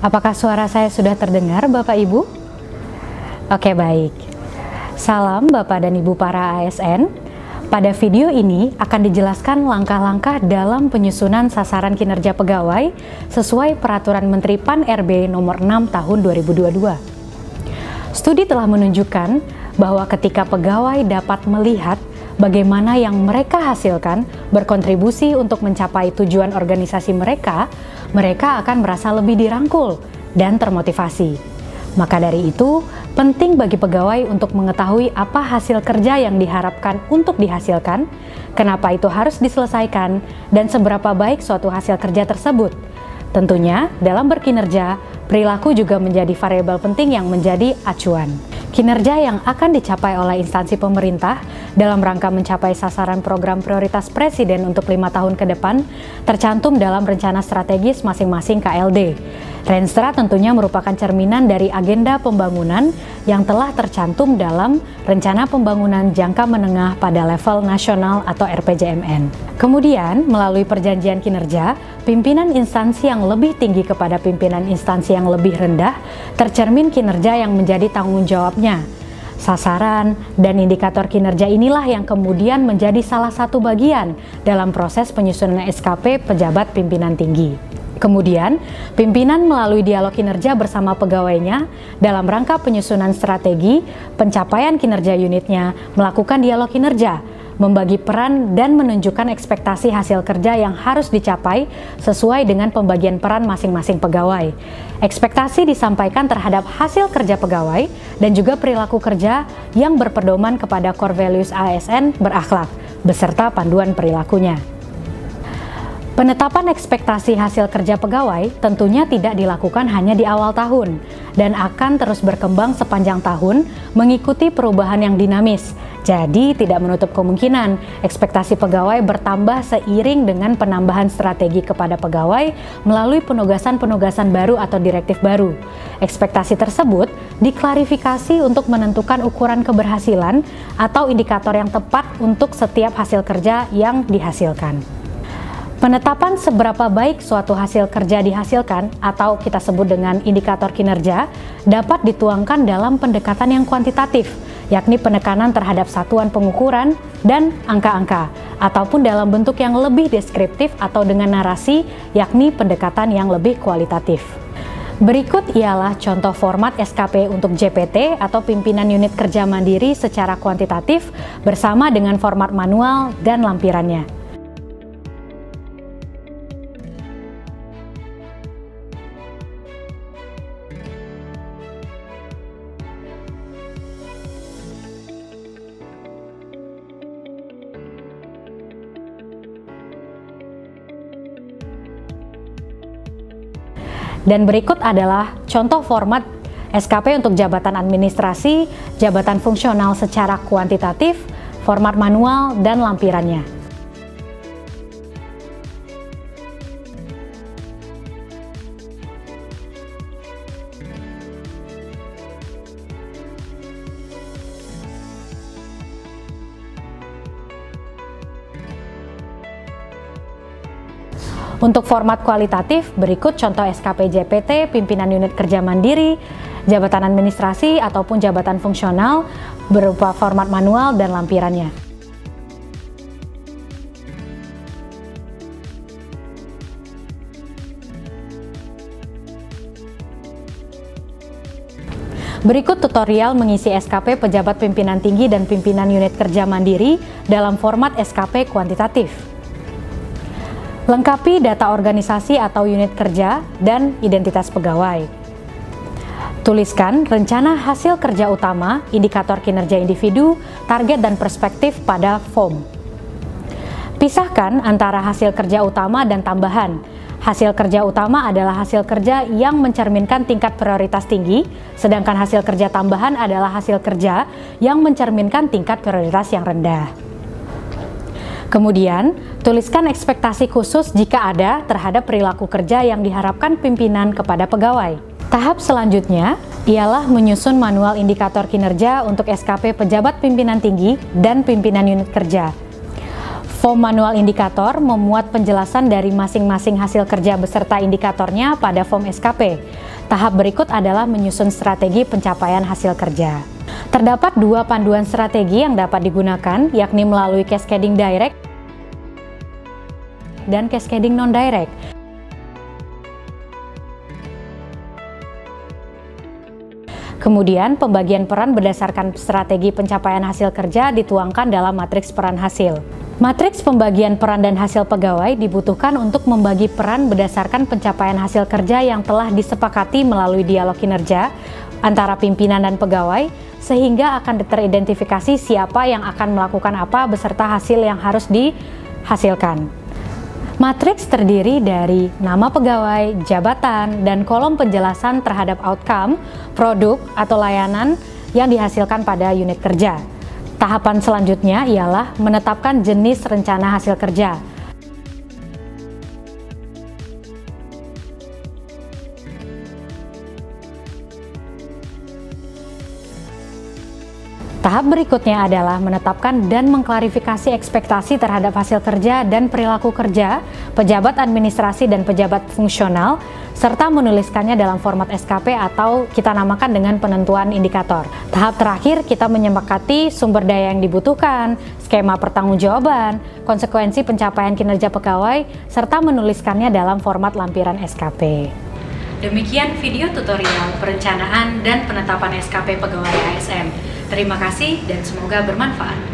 Apakah suara saya sudah terdengar, Bapak Ibu? Oke, baik. Salam Bapak dan Ibu para ASN. Pada video ini akan dijelaskan langkah-langkah dalam penyusunan sasaran kinerja pegawai sesuai Peraturan Menteri Pan-RB Nomor 6 Tahun 2022. Studi telah menunjukkan bahwa ketika pegawai dapat melihat bagaimana yang mereka hasilkan berkontribusi untuk mencapai tujuan organisasi mereka, mereka akan merasa lebih dirangkul dan termotivasi. Maka dari itu, penting bagi pegawai untuk mengetahui apa hasil kerja yang diharapkan untuk dihasilkan, kenapa itu harus diselesaikan, dan seberapa baik suatu hasil kerja tersebut. Tentunya, dalam berkinerja, perilaku juga menjadi variabel penting yang menjadi acuan. Kinerja yang akan dicapai oleh instansi pemerintah dalam rangka mencapai sasaran program prioritas Presiden untuk 5 tahun ke depan tercantum dalam rencana strategis masing-masing KLD. Renstra tentunya merupakan cerminan dari agenda pembangunan yang telah tercantum dalam Rencana Pembangunan Jangka Menengah pada level nasional atau RPJMN. Kemudian, melalui perjanjian kinerja, pimpinan instansi yang lebih tinggi kepada pimpinan instansi yang lebih rendah tercermin kinerja yang menjadi tanggung jawabnya. Sasaran dan indikator kinerja inilah yang kemudian menjadi salah satu bagian dalam proses penyusunan SKP pejabat pimpinan tinggi. Kemudian, pimpinan melalui dialog kinerja bersama pegawainya dalam rangka penyusunan strategi, pencapaian kinerja unitnya, melakukan dialog kinerja, membagi peran dan menunjukkan ekspektasi hasil kerja yang harus dicapai sesuai dengan pembagian peran masing-masing pegawai. Ekspektasi disampaikan terhadap hasil kerja pegawai dan juga perilaku kerja yang berpedoman kepada core values ASN berakhlak, beserta panduan perilakunya. Penetapan ekspektasi hasil kerja pegawai tentunya tidak dilakukan hanya di awal tahun dan akan terus berkembang sepanjang tahun mengikuti perubahan yang dinamis. Jadi tidak menutup kemungkinan ekspektasi pegawai bertambah seiring dengan penambahan strategi kepada pegawai melalui penugasan-penugasan baru atau direktif baru. Ekspektasi tersebut diklarifikasi untuk menentukan ukuran keberhasilan atau indikator yang tepat untuk setiap hasil kerja yang dihasilkan. Penetapan seberapa baik suatu hasil kerja dihasilkan atau kita sebut dengan indikator kinerja dapat dituangkan dalam pendekatan yang kuantitatif, yakni penekanan terhadap satuan pengukuran dan angka-angka, ataupun dalam bentuk yang lebih deskriptif atau dengan narasi, yakni pendekatan yang lebih kualitatif. Berikut ialah contoh format SKP untuk JPT atau Pimpinan Unit Kerja Mandiri secara kuantitatif bersama dengan format manual dan lampirannya. Dan berikut adalah contoh format SKP untuk jabatan administrasi, jabatan fungsional secara kuantitatif, format manual, dan lampirannya. Untuk format kualitatif, berikut contoh SKP JPT, Pimpinan Unit Kerja Mandiri, Jabatan Administrasi ataupun Jabatan Fungsional berupa format manual dan lampirannya. Berikut tutorial mengisi SKP Pejabat Pimpinan Tinggi dan Pimpinan Unit Kerja Mandiri dalam format SKP kuantitatif. Lengkapi data organisasi atau unit kerja dan identitas pegawai. Tuliskan rencana hasil kerja utama, indikator kinerja individu, target dan perspektif pada form. Pisahkan antara hasil kerja utama dan tambahan. Hasil kerja utama adalah hasil kerja yang mencerminkan tingkat prioritas tinggi, sedangkan hasil kerja tambahan adalah hasil kerja yang mencerminkan tingkat prioritas yang rendah. Kemudian, tuliskan ekspektasi khusus jika ada terhadap perilaku kerja yang diharapkan pimpinan kepada pegawai. Tahap selanjutnya ialah menyusun manual indikator kinerja untuk SKP Pejabat Pimpinan Tinggi dan Pimpinan Unit Kerja. Form manual indikator memuat penjelasan dari masing-masing hasil kerja beserta indikatornya pada form SKP. Tahap berikut adalah menyusun strategi pencapaian hasil kerja. Terdapat dua panduan strategi yang dapat digunakan, yakni melalui cascading direct dan cascading non-direct. Kemudian, pembagian peran berdasarkan strategi pencapaian hasil kerja dituangkan dalam matriks peran hasil. Matriks pembagian peran dan hasil pegawai dibutuhkan untuk membagi peran berdasarkan pencapaian hasil kerja yang telah disepakati melalui dialog kinerja antara pimpinan dan pegawai, sehingga akan teridentifikasi siapa yang akan melakukan apa beserta hasil yang harus dihasilkan. Matriks terdiri dari nama pegawai, jabatan, dan kolom penjelasan terhadap outcome, produk, atau layanan yang dihasilkan pada unit kerja. Tahapan selanjutnya ialah menetapkan jenis rencana hasil kerja. Tahap berikutnya adalah menetapkan dan mengklarifikasi ekspektasi terhadap hasil kerja dan perilaku kerja, pejabat administrasi dan pejabat fungsional, serta menuliskannya dalam format SKP atau kita namakan dengan penentuan indikator. Tahap terakhir, kita menyepakati sumber daya yang dibutuhkan, skema pertanggungjawaban, konsekuensi pencapaian kinerja pegawai, serta menuliskannya dalam format lampiran SKP. Demikian video tutorial perencanaan dan penetapan SKP pegawai ASN. Terima kasih dan semoga bermanfaat.